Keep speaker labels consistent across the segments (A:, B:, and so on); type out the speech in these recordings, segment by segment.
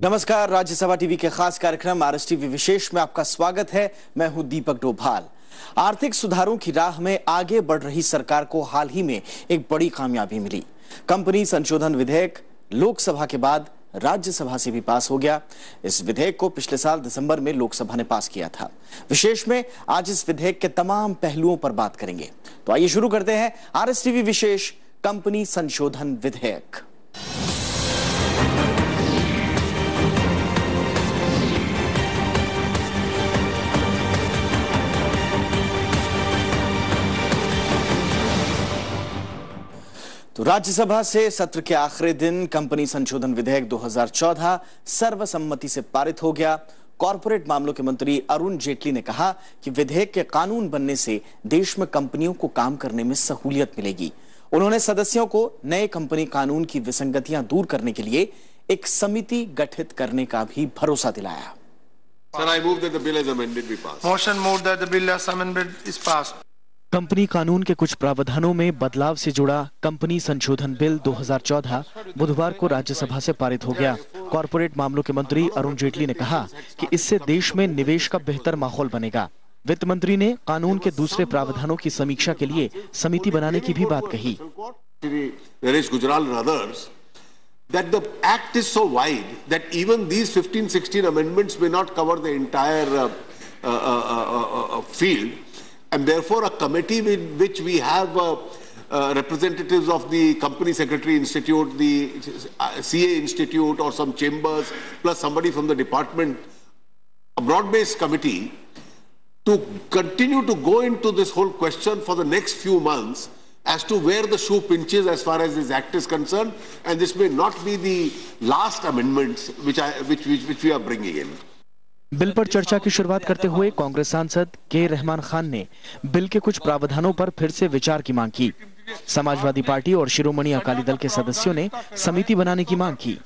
A: नमस्कार, राज्यसभा टीवी के खास कार्यक्रम आरएस टीवी विशेष में आपका स्वागत है। मैं हूं दीपक डोभाल। आर्थिक सुधारों की राह में आगे बढ़ रही सरकार को हाल ही में एक बड़ी कामयाबी मिली। कंपनी संशोधन विधेयक लोकसभा के बाद राज्यसभा से भी पास हो गया। इस विधेयक को पिछले साल दिसंबर में लोकसभा ने पास किया था। विशेष में आज इस विधेयक के तमाम पहलुओं पर बात करेंगे। तो आइए शुरू करते हैं आरएस टीवी विशेष कंपनी संशोधन विधेयक। तो राज्यसभा से सत्र के आखिरी दिन कंपनी संशोधन विधेयक 2014 सर्वसम्मति से पारित हो गया। कॉर्पोरेट मामलों के मंत्री अरुण जेटली ने कहा कि विधेयक के कानून बनने से देश में कंपनियों को काम करने में सहूलियत मिलेगी। उन्होंने सदस्यों को नए कंपनी कानून की विसंगतियां दूर करने के लिए एक समिति गठित करने का भी भरोसा दिलाया।
B: Sir, I move that the bill as amended be passed.
C: Motion moved that the bill as amended is passed.
A: Company कानून के कुछ प्रावधानों में बदलाव से जुड़ा कंपनी संशोधन बिल 2014 बुधवार को राज्यसभा से पारित हो गया। कॉर्पोरेट मामलों के मंत्री अरुण जेटली ने कहा कि इससे देश में निवेश का बेहतर माहौल बनेगा। वित्त मंत्री ने कानून के दूसरे प्रावधानों की समीक्षा के लिए समिति बनाने की भी बात कही।
B: That the act is so wide that even these 15-16 amendments may not cover the entire field, and therefore a committee with which we have representatives of the Company Secretary Institute, the CA Institute or some chambers, plus somebody from the department, a broad-based committee to continue to go into this whole question for the next few months as to where the shoe pinches as far as this act is concerned, and this may not be the last amendments which we are bringing in.
A: Bill पर चर्चा की शुरुआत करते हुए कांग्रेस सांसद के रहमान खान ने bill के कुछ प्रावधानों पर फिर से विचार की मांग की। समाजवादी पार्टी और शिरोमणि अकाली दल के सदस्यों ने समिति बनाने की मांग की।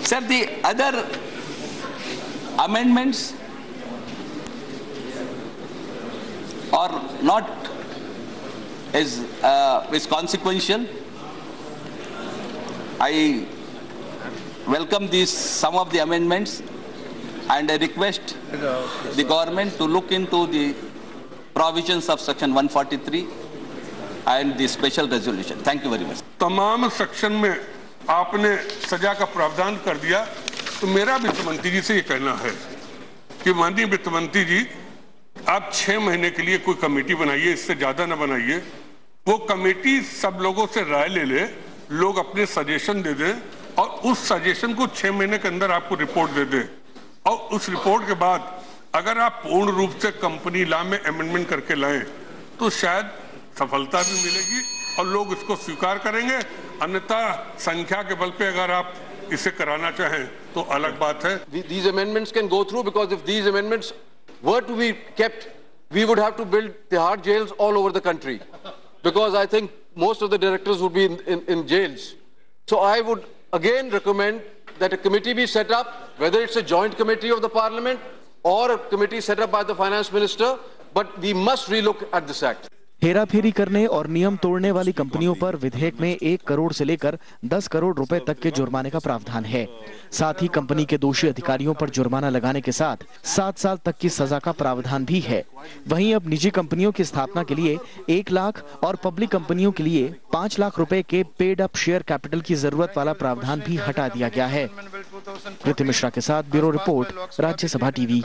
D: Sir, the other amendments are not is consequential. I welcome some of the amendments, and I request the government to look into the provisions of section 143 and the special resolution. Thank you very much.
E: तमाम section में आपने सजा का प्रावधान कर दिया, तो मेरा वित्त मंत्री जी से ये कहना है कि माननीय वित्त मंत्री जी, आप 6 महीने के लिए कोई कमेटी बनाइए, इससे ज्यादा ना बनाइए। वो कमेटी सब लोगों से राय ले ले, लोग अपने सजेशन दे दें और उस सजेशन को 6 महीने के अंदर आपको रिपोर्ट दे दें, और उस रिपोर्ट के बाद अगर आप पूर्ण रूप से कंपनी लॉ में अमेंडमेंट करके लाएं तो शायद सफलता भी मिलेगी और लोग इसको स्वीकार करेंगे। अन्यथा संख्या के बल पे अगर आप इसे कराना चाहें तो अलग बात है।
F: These amendments can go through because if these amendments were to be kept, we would have to build Tihar jails all over the country, because I think most of the directors would be in jails. So I would again recommend that a committee be set up, whether it's a joint committee of the parliament or a committee set up by the finance minister, but we must relook at this act.
A: हेराफेरी करने और नियम तोड़ने वाली कंपनियों पर विधेयक में 1 करोड़ से लेकर 10 करोड़ रुपए तक के जुर्माने का प्रावधान है। साथ ही कंपनी के दोषी अधिकारियों पर जुर्माना लगाने के साथ 7 साल तक की सजा का प्रावधान भी है। वहीं अब निजी कंपनियों की स्थापना के लिए 1 लाख और पब्लिक कंपनियों के लिए 5 लाख रुपए के पेड अप शेयर कैपिटल की जरूरत वाला प्रावधान भी हटा दिया गया है। पृथ्वी मिश्रा के साथ ब्यूरो रिपोर्ट, राज्यसभा टीवी।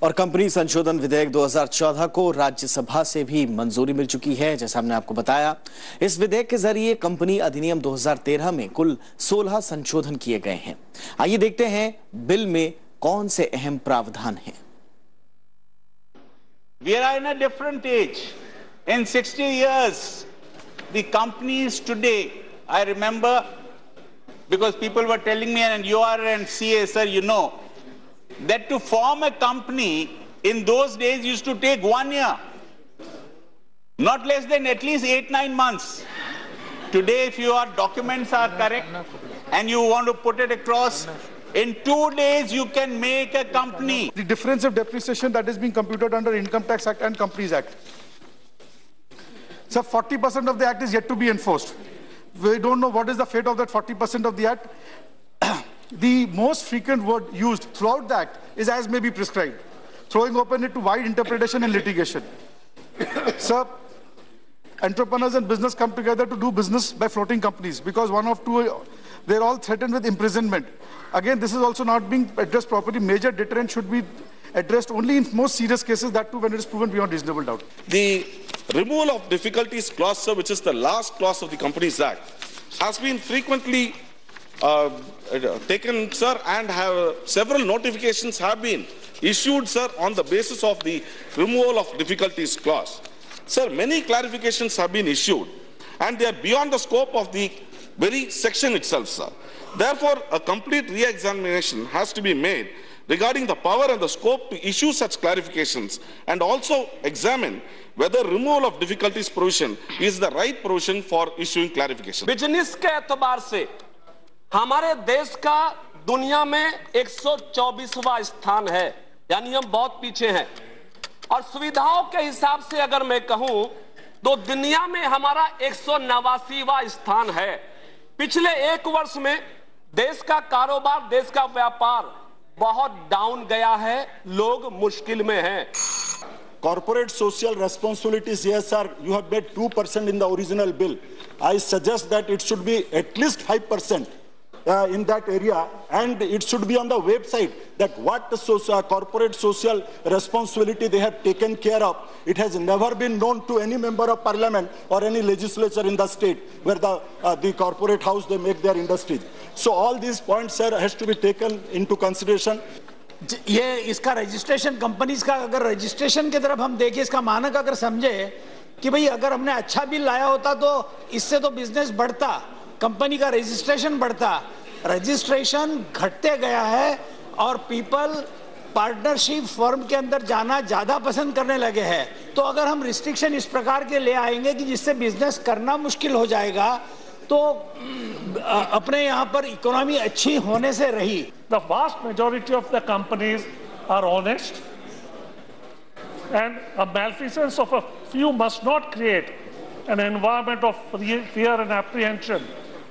A: और कंपनी संशोधन विधेयक 2014 को राज्यसभा से भी मंजूरी मिल चुकी है। जैसा हमने आपको बताया, इस विधेयक के जरिए कंपनी अधिनियम 2013 में कुल 16 संशोधन किए गए हैं। आइए देखते हैं बिल में कौन से अहम प्रावधान हैं।
G: We are in a different age. In 60 years, the companies today, I remember, because people were telling me, and you are an CA, sir, you know, that to form a company in those days used to take 1 year, not less than at least 8-9 months. Today, if your documents are correct and you want to put it across, in 2 days you can make a company.
C: The difference of depreciation that is being computed under Income Tax Act and Companies Act. So 40% of the act is yet to be enforced. We don't know what is the fate of that 40% of the act. the most frequent word used throughout the act is as may be prescribed, throwing open it to wide interpretation and litigation. Sir, entrepreneurs and business come together to do business by floating companies because one of two, they're all threatened with imprisonment. Again, this is also not being addressed properly. Major deterrent should be addressed only in most serious cases, that too when it is proven beyond reasonable doubt.
H: The removal of difficulties clause, sir, which is the last clause of the Companies Act, has been frequently taken, sir, and several notifications have been issued, sir, on the basis of the removal of difficulties clause. Sir, many clarifications have been issued, and they are beyond the scope of the very section itself, sir. Therefore, a complete re-examination has to be made regarding the power and the scope to issue such clarifications, and also examine whether removal of difficulties provision is the right provision for issuing clarification.
I: Business के एतबार से हमारे देश का दुनिया में 124वां स्थान है, यानी हम बहुत पीछे हैं। और सुविधाओं के हिसाब से अगर मैं कहूं तो दुनिया में हमारा 189वां स्थान है। पिछले एक वर्ष में देश का कारोबार, देश का व्यापार बहुत डाउन गया है, लोग मुश्किल में हैं।
J: Corporate social responsibilities, yes sir, you have made 2% in the original bill. I suggest that it should be at least 5% in that area, and it should be on the website that what the corporate social responsibility they have taken care of. It has never been known to any member of parliament or any legislature in the state where the corporate house they make their industries. So all these points, sir, has to be taken into consideration.
K: ये इसका registration companies का अगर registration की तरफ हम देखें, इसका मानक अगर समझे कि भाई अगर हमने अच्छा बिल लाया होता तो इससे तो बिजनेस बढ़ता, कंपनी का रजिस्ट्रेशन बढ़ता। रजिस्ट्रेशन घटते गया है और पीपल पार्टनरशिप फर्म के अंदर जाना ज्यादा पसंद करने लगे हैं। तो अगर हम रिस्ट्रिक्शन इस प्रकार के ले आएंगे कि जिससे बिजनेस करना मुश्किल हो जाएगा, तो अपने यहाँ पर इकोनॉमी अच्छी होने से रही।
L: The vast majority of the companies are honest, and a malfeasance of a few must not create an environment of fear and apprehension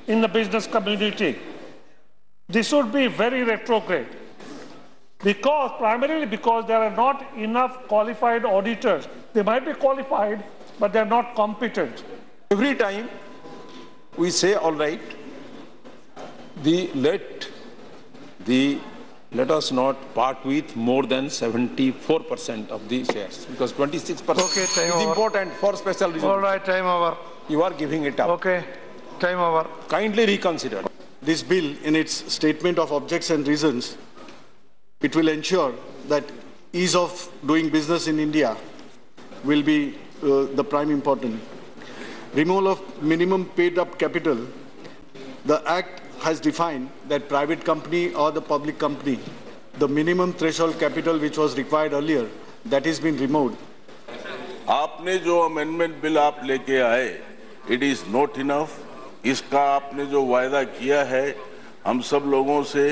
L: in the business community. This would be very retrograde, primarily because there are not enough qualified auditors. They might be qualified, but they are not competent.
F: Every time we say, all right, let us not part with more than 74% of the shares, because 26% is important for special reasons.
C: All right, time over.
F: You are giving it up.
C: Okay, time over.
F: Kindly reconsider.
J: This bill, in its statement of objects and reasons, it will ensure that ease of doing business in India will be the prime important. Removal of minimum paid up capital. The Act has defined that private company or the public company, the minimum threshold capital which was required earlier, that has been removed.
H: आपने जो amendment bill आप लेके आए, it is not enough. इसका आपने जो वायदा किया है हम सब लोगों से,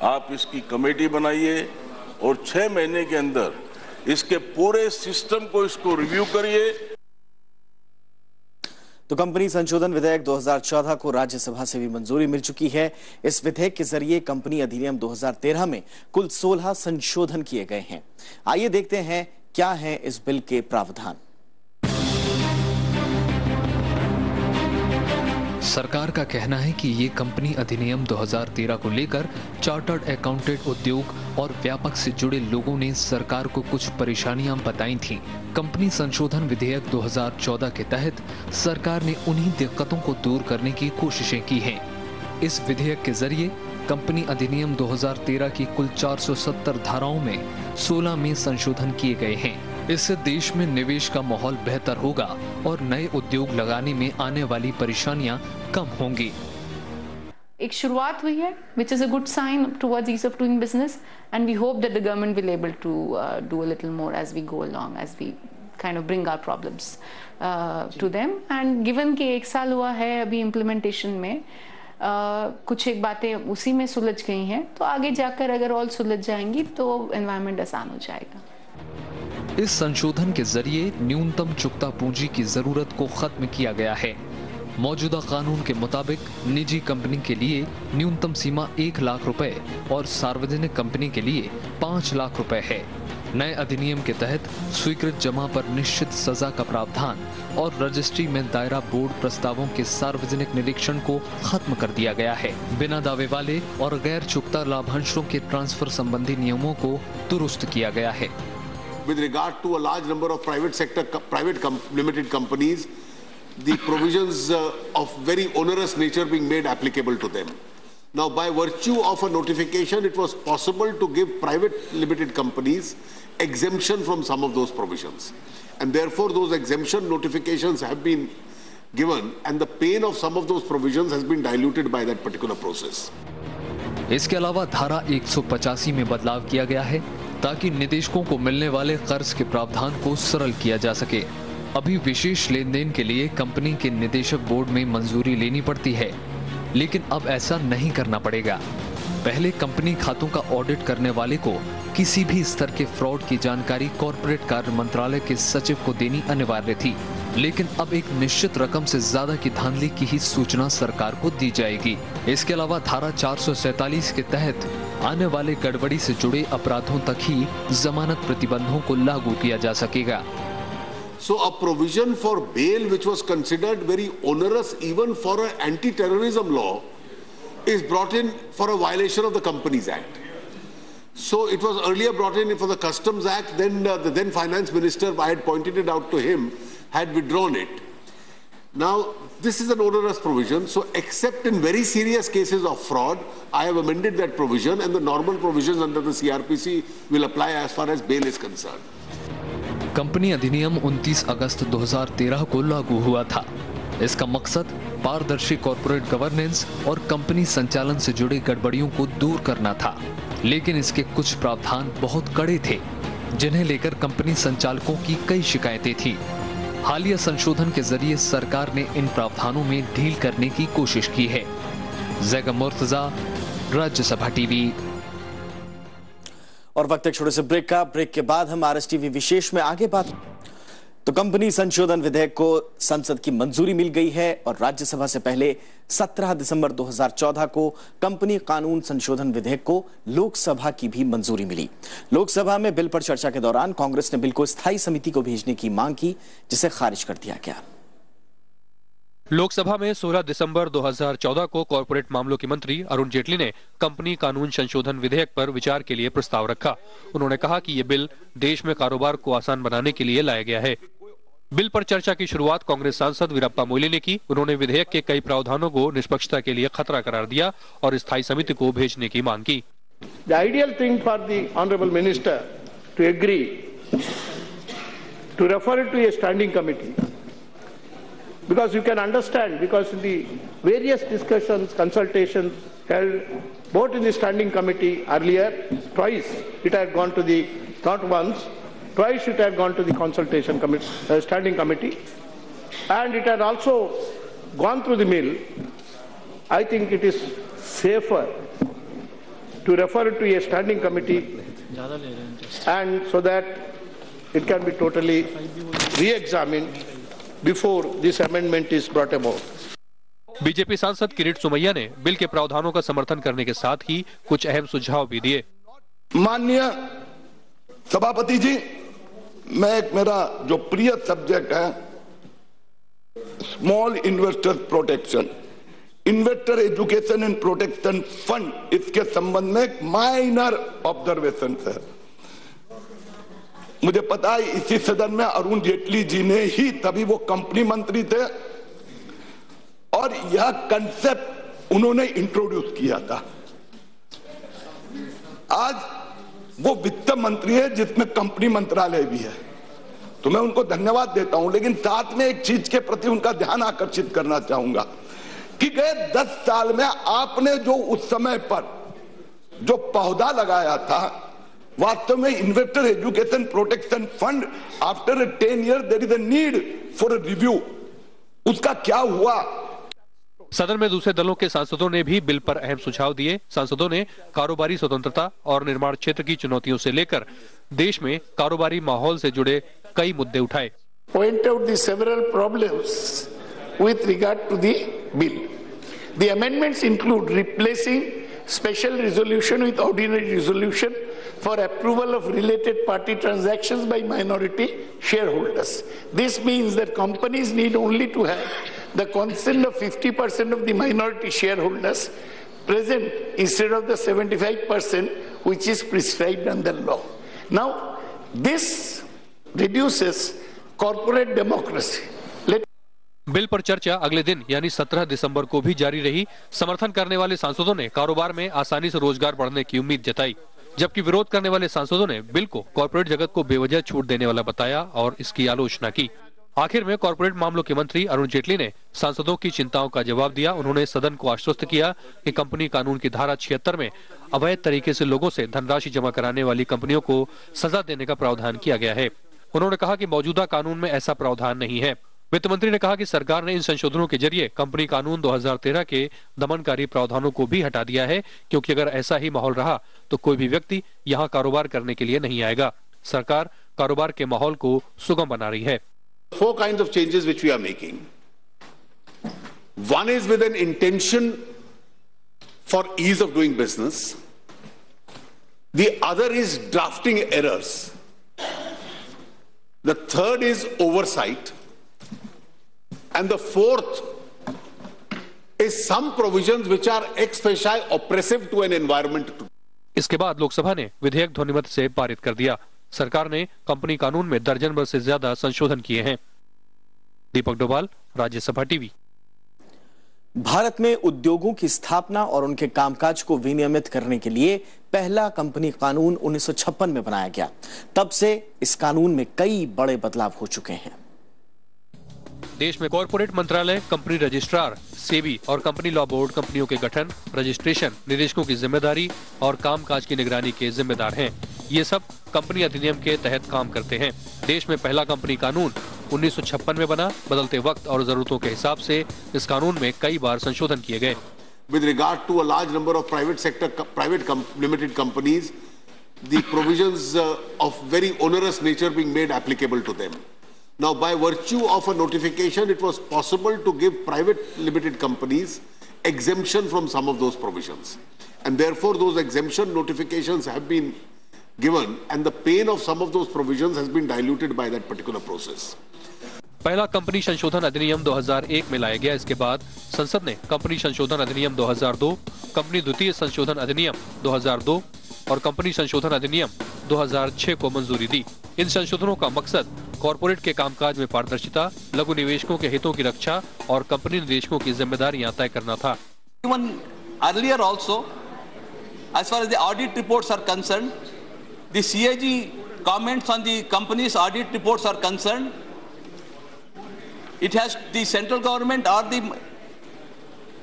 H: आप इसकी कमेटी बनाइए और 6 महीने के अंदर इसके पूरे सिस्टम को इसको रिव्यू करिए।
A: तो कंपनी संशोधन विधेयक 2014 को राज्यसभा से भी मंजूरी मिल चुकी है। इस विधेयक के जरिए कंपनी अधिनियम 2013 में कुल 16 संशोधन किए गए हैं। आइए देखते हैं क्या है इस बिल के प्रावधान।
M: सरकार का कहना है कि ये कंपनी अधिनियम 2013 को लेकर चार्टर्ड अकाउंटेंट उद्योग और व्यापक से जुड़े लोगों ने सरकार को कुछ परेशानियां बताई थीं। कंपनी संशोधन विधेयक 2014 के तहत सरकार ने उन्हीं दिक्कतों को दूर करने की कोशिशें की हैं। इस विधेयक के जरिए कंपनी अधिनियम 2013 की कुल 470 धाराओं में 16 में संशोधन किए गए हैं। इससे देश में निवेश का माहौल बेहतर होगा और नए उद्योग लगाने में आने वाली परेशानियां कम होंगी।
N: एक शुरुआत हुई है, which is a good sign towards ease of doing business, and we hope that the government will able to do a little more as we go along, as we kind of bring our problems to them. And given कि 1 साल हुआ है अभी implementation में, कुछ एक बातें उसी में सुलझ गई हैं, तो आगे जाकर अगर और सुलझ जाएंगी तो environment आसान हो जाएगा।
M: इस संशोधन के जरिए न्यूनतम चुकता पूंजी की जरूरत को खत्म किया गया है। मौजूदा कानून के मुताबिक निजी कंपनी के लिए न्यूनतम सीमा 1 लाख रुपए और सार्वजनिक कंपनी के लिए 5 लाख रुपए है। नए अधिनियम के तहत स्वीकृत जमा पर निश्चित सजा का प्रावधान और रजिस्ट्री में दायरा बोर्ड प्रस्तावों के सार्वजनिक निरीक्षण को खत्म कर दिया गया है। बिना दावे वाले और गैर चुकता लाभांशों के ट्रांसफर संबंधी नियमों को दुरुस्त किया गया है।
B: With regard to a large number of private limited companies, the provisions of very onerous nature being made applicable to them. Now, by virtue of a notification, it was possible to give private limited companies exemption from some of those provisions. And therefore, those exemption notifications have been given, and the pain of some of those provisions has been diluted by that particular process.
M: इसके अलावा धारा 185 में बदलाव किया गया है ताकि निदेशकों को मिलने वाले कर्ज के प्रावधान को सरल किया जा सके। अभी विशेष लेन देन के लिए कंपनी के निदेशक बोर्ड में मंजूरी लेनी पड़ती है, लेकिन अब ऐसा नहीं करना पड़ेगा। पहले कंपनी खातों का ऑडिट करने वाले को किसी भी स्तर के फ्रॉड की जानकारी कॉर्पोरेट कार्य मंत्रालय के सचिव को देनी अनिवार्य थी, लेकिन अब एक निश्चित रकम से ज्यादा की धांधली की ही सूचना सरकार को दी जाएगी। इसके अलावा धारा 447 के तहत आने वाले गड़बड़ी से जुड़े अपराधों तक ही जमानत प्रतिबंधों को लागू किया जा सकेगा।
B: So a provision for bail which was considered very onerous even for an anti-terrorism law is brought in for a violation of the Companies Act. So it was earlier brought in for the Customs Act, then the then Finance Minister, I had pointed it out to him, had withdrawn it. Now this is an onerous provision, so except in very serious cases of fraud, I have amended that provision and the normal provisions under the CRPC will apply as far as bail is concerned.
M: Company अधिनियम 29 अगस्त 2013 को लागू हुआ था। इसका मकसद पारदर्शी corporate governance और company संचालन से जुड़ी गड़बड़ियों को दूर करना था, लेकिन इसके कुछ प्रावधान बहुत कड़े थे, जिन्हें लेकर कंपनी संचालकों की कई शिकायतें थी। हालिया संशोधन के जरिए सरकार ने इन प्रावधानों में ढील करने की कोशिश की है। जैगम मुर्तजा, राज्यसभा टीवी।
A: और वक्त एक छोटे से ब्रेक का। ब्रेक के बाद हम आरएस टीवी विशेष में आगे बात। तो कंपनी संशोधन विधेयक को संसद की मंजूरी मिल गई है और राज्यसभा से पहले 17 दिसंबर 2014 को कंपनी कानून संशोधन विधेयक को लोकसभा की भी मंजूरी मिली। लोकसभा में बिल पर चर्चा के दौरान कांग्रेस ने बिल को स्थायी समिति को भेजने की मांग की, जिसे खारिज कर दिया गया।
O: लोकसभा में 16 दिसंबर 2014 को कॉर्पोरेट मामलों के मंत्री अरुण जेटली ने कंपनी कानून संशोधन विधेयक पर विचार के लिए प्रस्ताव रखा। उन्होंने कहा कि ये बिल देश में कारोबार को आसान बनाने के लिए लाया गया है। बिल पर चर्चा की शुरुआत कांग्रेस सांसद वीरप्पा मोइली ने की। उन्होंने विधेयक के कई प्रावधानों को निष्पक्षता के लिए खतरा करार दिया और स्थायी समिति को भेजने की मांग की।
P: The ideal thing for the honorable minister to agree to refer it to a standing committee, because you can understand, because in the various discussions, consultations held both in the standing committee earlier, twice it had gone to the, not once, twice it had gone to the consultation committee, standing committee, and it had also gone through the mill. I think it is safer to refer it to a standing committee, and so that it can be totally re-examined before this amendment is brought about.
O: BJP सांसद किरीट सोमैया ने bill के प्रावधानों का समर्थन करने के साथ ही कुछ अहम सुझाव भी दिए।
Q: माननीय सभापति जी, मेरा जो प्रिय सब्जेक्ट है small investor protection, investor education and protection fund, इसके संबंध में एक माइनर ऑब्जर्वेशन है। मुझे पता है इसी सदन में अरुण जेटली जी ने ही, तभी वो कंपनी मंत्री थे, और यह कंसेप्ट उन्होंने इंट्रोड्यूस किया था। आज वो वित्त मंत्री है जिसमें कंपनी मंत्रालय भी है, तो मैं उनको धन्यवाद देता हूं, लेकिन साथ में एक चीज के प्रति उनका ध्यान आकर्षित करना चाहूंगा कि गए 10 साल में आपने जो उस समय पर जो पौधा लगाया था, वास्तव में investor education protection fund, after 10 years there is a need for a review, उसका क्या हुआ?
O: सदन में दूसरे दलों के सांसदों ने भी बिल पर अहम सुझाव दिए। सांसदों ने कारोबारी स्वतंत्रता और निर्माण क्षेत्र की चुनौतियों से लेकर देश में कारोबारी माहौल से जुड़े कई मुद्दे उठाए।
P: Point out the several problems with regard to the bill. The amendments include replacing special resolution with ordinary resolution for approval of related party transactions by minority shareholders. This means that companies need only to have the consent of 50% of the minority shareholders present instead of the 75% which is prescribed under law. Now, this reduces corporate democracy.
O: Bill पर चर्चा अगले दिन यानी 17 दिसंबर को भी जारी रही। समर्थन करने वाले सांसदों ने कारोबार में आसानी से रोजगार बढ़ने की उम्मीद जताई, जबकि विरोध करने वाले सांसदों ने बिल को कॉर्पोरेट जगत को बेवजह छूट देने वाला बताया और इसकी आलोचना की। आखिर में कॉर्पोरेट मामलों के मंत्री अरुण जेटली ने सांसदों की चिंताओं का जवाब दिया। उन्होंने सदन को आश्वस्त किया कि कंपनी कानून की धारा 76 में अवैध तरीके से लोगों से धनराशि जमा कराने वाली कंपनियों को सजा देने का प्रावधान किया गया है। उन्होंने कहा कि मौजूदा कानून में ऐसा प्रावधान नहीं है। वित्त मंत्री ने कहा कि सरकार ने इन संशोधनों के जरिए कंपनी कानून 2013 के दमनकारी प्रावधानों को भी हटा दिया है, क्योंकि अगर ऐसा ही माहौल रहा तो कोई भी व्यक्ति यहाँ कारोबार करने के लिए नहीं आएगा। सरकार कारोबार के माहौल को सुगम बना रही है।
B: 4 kinds of changes which we are making. One is with an intention for ease of doing business. The other is drafting errors. The third is oversight. And the fourth is some provisions which are ex facie oppressive to an environment.
O: इसके बाद लोकसभा ने विधेयक ध्वनिमत से पारित कर दिया। सरकार ने कंपनी कानून में दर्जन भर से ज्यादा संशोधन किए हैं। दीपक डोभाल, राज्यसभा टीवी।
A: भारत में उद्योगों की स्थापना और उनके कामकाज को विनियमित करने के लिए पहला कंपनी कानून 1956 में बनाया गया। तब से इस कानून में कई बड़े बदलाव हो चुके हैं।
O: देश में कॉर्पोरेट मंत्रालय, कंपनी रजिस्ट्रार, सेबी और कंपनी लॉ बोर्ड कंपनियों के गठन, रजिस्ट्रेशन, निदेशकों की जिम्मेदारी और कामकाज की निगरानी के जिम्मेदार हैं। ये सब कंपनी अधिनियम के तहत काम करते हैं। देश में पहला कंपनी कानून 1956 में बना। बदलते वक्त और जरूरतों के हिसाब से इस कानून में कई बार संशोधन किए गए।
B: With regard to a large number of private limited companies, the provisions of very onerous nature being made applicable to them. Now, by virtue of a notification, it was possible to give private limited companies exemption from some of those provisions. And therefore, those exemption notifications have been given, and the pain of some of those provisions has been diluted by that particular process.
O: पहला company संशोधन अधिनियम 2001 में लाया गया। इसके बाद संसद ने कंपनी संशोधन अधिनियम 2002, कंपनी द्वितीय संशोधन अधिनियम 2002 और कंपनी संशोधन अधिनियम 2006 को मंजूरी दी। इन संशोधनों का मकसद कॉर्पोरेट के कामकाज में पारदर्शिता, लघु निवेशकों के हितों की रक्षा और कंपनी निदेशकों की जिम्मेदारियां तय करना था।
D: Even earlier also, as far as the audit reports are concerned, the CAG comments on the company's audit reports are concerned, it has the central government or the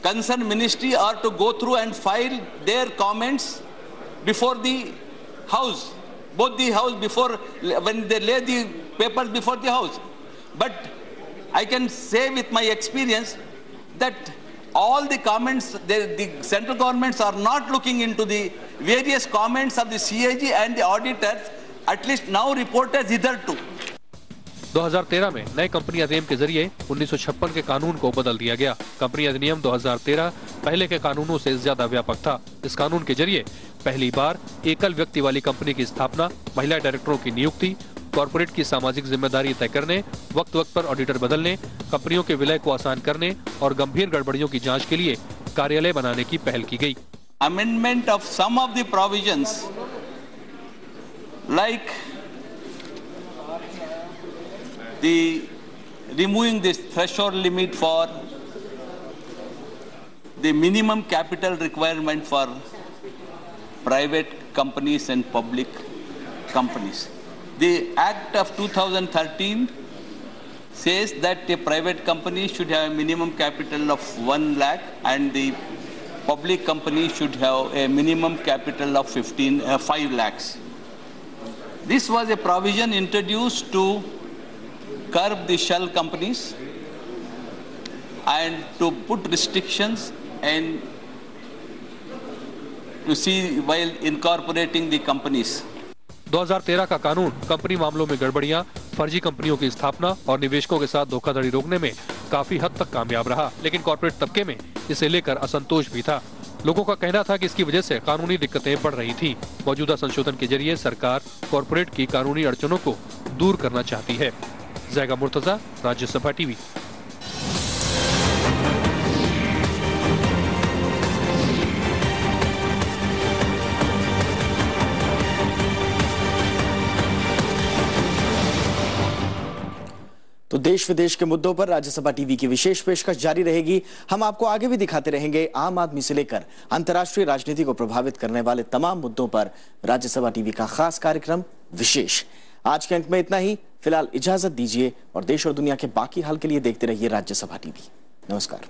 D: concerned ministry are to go through and file their comments before the house, both the house before, when they lay the papers before the house. But I can say with my experience that all the comments, the central governments are not looking into the various comments of the CAG and the auditors, at least now reporters hitherto.
O: 2013 में नए company अधिनियम के जरिए 1956 के कानून को बदल दिया गया। कंपनी अधिनियम 2013 पहले के कानूनों से ज्यादा व्यापक था। इस कानून के जरिए पहली बार एकल व्यक्ति वाली कंपनी की स्थापना, महिला डायरेक्टरों की नियुक्ति, कॉर्पोरेट की सामाजिक जिम्मेदारी तय करने, वक्त वक्त पर ऑडिटर बदलने, कंपनियों के विलय को आसान करने और गंभीर गड़बड़ियों की जांच के लिए कार्यालय बनाने की पहल की गई।
D: Amendment of some of the provisions like the removing this threshold limit for the minimum capital requirement for private companies and public companies. The Act of 2013 says that a private company should have a minimum capital of 1 lakh and the public company should have a minimum capital of 5 lakhs. This was a provision introduced to curb the shell companies and to put restrictions and to see while incorporating the companies.
O: 2013 का कानून company मामलों में गड़बड़ियां, फर्जी कंपनियों की स्थापना और निवेशकों के साथ धोखाधड़ी रोकने में काफी हद तक कामयाब रहा, लेकिन कॉर्पोरेट तबके में इसे लेकर असंतोष भी था। लोगों का कहना था कि इसकी वजह से कानूनी दिक्कतें बढ़ रही थी। मौजूदा संशोधन के जरिए सरकार कॉर्पोरेट की कानूनी अड़चनों को दूर करना चाहती है। ज़ैगा मुर्तजा, राज्यसभा टीवी।
A: तो देश विदेश के मुद्दों पर राज्यसभा टीवी की विशेष पेशकश जारी रहेगी। हम आपको आगे भी दिखाते रहेंगे आम आदमी से लेकर अंतर्राष्ट्रीय राजनीति को प्रभावित करने वाले तमाम मुद्दों पर राज्यसभा टीवी का खास कार्यक्रम विशेष। आज के अंक में इतना ही। फिलहाल इजाजत दीजिए और देश और दुनिया के बाकी हाल के लिए देखते रहिए राज्यसभा टीवी। नमस्कार।